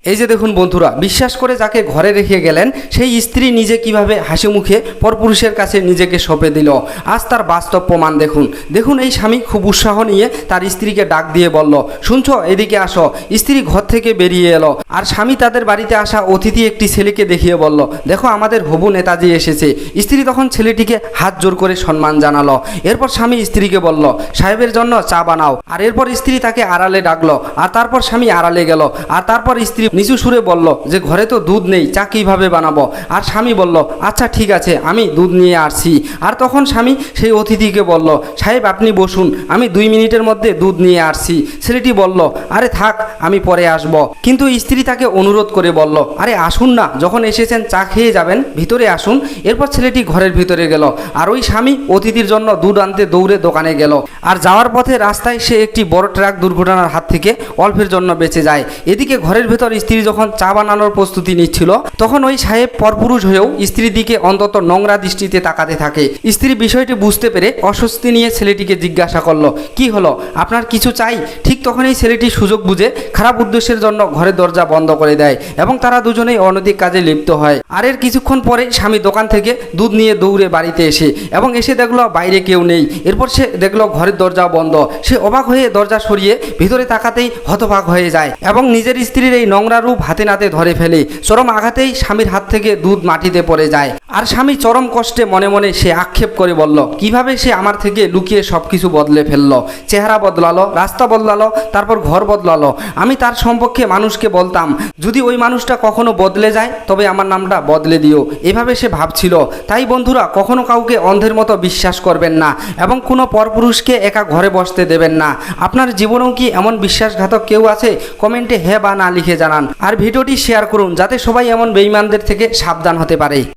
এই যে দেখুন বন্ধুরা, বিশ্বাস করে যাকে ঘরে রেখে গেলেন সেই স্ত্রী নিজে কিভাবে হাসি মুখে পরপুরুষের কাছে নিজেকে সঁপে দিল। আজ তার বাস্তব প্রমাণ দেখুন। দেখুন এই স্বামী খুব উৎসাহ নিয়ে তার স্ত্রীকে ডাক দিয়ে বলল, শুনছো এদিকে আসো। স্ত্রী ঘর থেকে বেরিয়ে এলো আর স্বামী তাদের বাড়িতে আসা অতিথি একটি ছেলেকে দেখিয়ে বলল, দেখো আমাদের হবু নেতাজি এসেছে। স্ত্রী তখন ছেলেটিকে হাত জোর করে সম্মান জানালো। এরপর স্বামী স্ত্রীকে বলল, সাহেবের জন্য চা বানাও। আর এরপর স্ত্রী তাকে আড়ালে ডাকলো আর তারপর স্বামী আড়ালে গেল। আর তারপর স্ত্রী নিচু সুরে বলল যে ঘরে তো দুধ নেই, চা কীভাবে বানাবো। আর স্বামী বলল, আচ্ছা ঠিক আছে, আমি দুধ নিয়ে আসছি। আর তখন স্বামী সেই অতিথিকে বলল, সাহেব আপনি বসুন, আমি 2 মিনিটের মধ্যে দুধ নিয়ে আসছি। ছেলেটি বলল, আরে থাক, আমি পরে আসব। কিন্তু স্ত্রী তাকে অনুরোধ করে বলল, আরে আসুন না, যখন এসেছেন চা খেয়ে যাবেন, ভিতরে আসুন। এরপর ছেলেটি ঘরের ভিতরে গেল আর ওই স্বামী অতিথির জন্য দুধ আনতে দৌড়ে দোকানে গেল। আর যাওয়ার পথে রাস্তায় সে একটি বড় ট্রাক দুর্ঘটনার হাত থেকে অল্পের জন্য বেঁচে যায়। এদিকে ঘরের ভেতর স্ত্রী যখন চা বানানোর প্রস্তুতি নিচ্ছিল তখন ওই সাহেব পরপুরুষ হয়েও স্ত্রীর দিকে অন্তত নোংরা দৃষ্টিতে তাকাতে থাকে। স্ত্রী বিষয়টি বুঝতে পেরে অস্বস্তি নিয়ে ছেলেটিকে জিজ্ঞাসা করলো, কি হলো, আপনার কিছু চাই? ঠিক তখনই ছেলেটি সুযোগ বুঝে খারাপ উদ্দেশ্যের জন্য ঘরের দরজা বন্ধ করে দেয় এবং তারা দুজনেই অনৈতিক কাজে লিপ্ত হয়। আর এর কিছুক্ষণ পরে স্বামী দোকান থেকে দুধ নিয়ে দৌড়ে বাড়িতে এসে দেখলো বাইরে কেউ নেই। এরপর সে দেখলো ঘরের দরজা বন্ধ। সে অবাক হয়ে দরজা সরিয়ে ভিতরে তাকাতেই হতবাক হয়ে যায় এবং নিজের স্ত্রীর এই নোংরা রূপ হাতে নাতে ধরে ফেলে। চরম আঘাতেই স্বামীর হাত থেকে দুধ মাটিতে পড়ে যায়। আর স্বামী চরম কষ্টে মনে মনে সে আক্ষেপ করে বলল, কিভাবে সে আমার থেকে লুকিয়ে সবকিছু বদলে ফেললো। চেহারা বদলালো, রাস্তা বদলালো, তারপর ঘর বদলালো। আমি তার সম্পর্কে মানুষকে বলতাম, যদি ওই মানুষটা কখনো বদলে যায় তবে আমার নামটা বদলে দিও। এভাবে সে ভাবছিল। তাই বন্ধুরা, কখনো কাউকে অন্ধের মতো বিশ্বাস করবেন না এবং কোনো পরপুরুষকে একা ঘরে বসতে দেবেন না। আপনার জীবনেও কি এমন বিশ্বাসঘাতক কেউ আছে? কমেন্টে হ্যাঁ বা না লিখে জানান। আর ভিডিওটি শেয়ার করুন যাতে সবাই এমন বেঈমানদের থেকে সাবধান হতে পারে।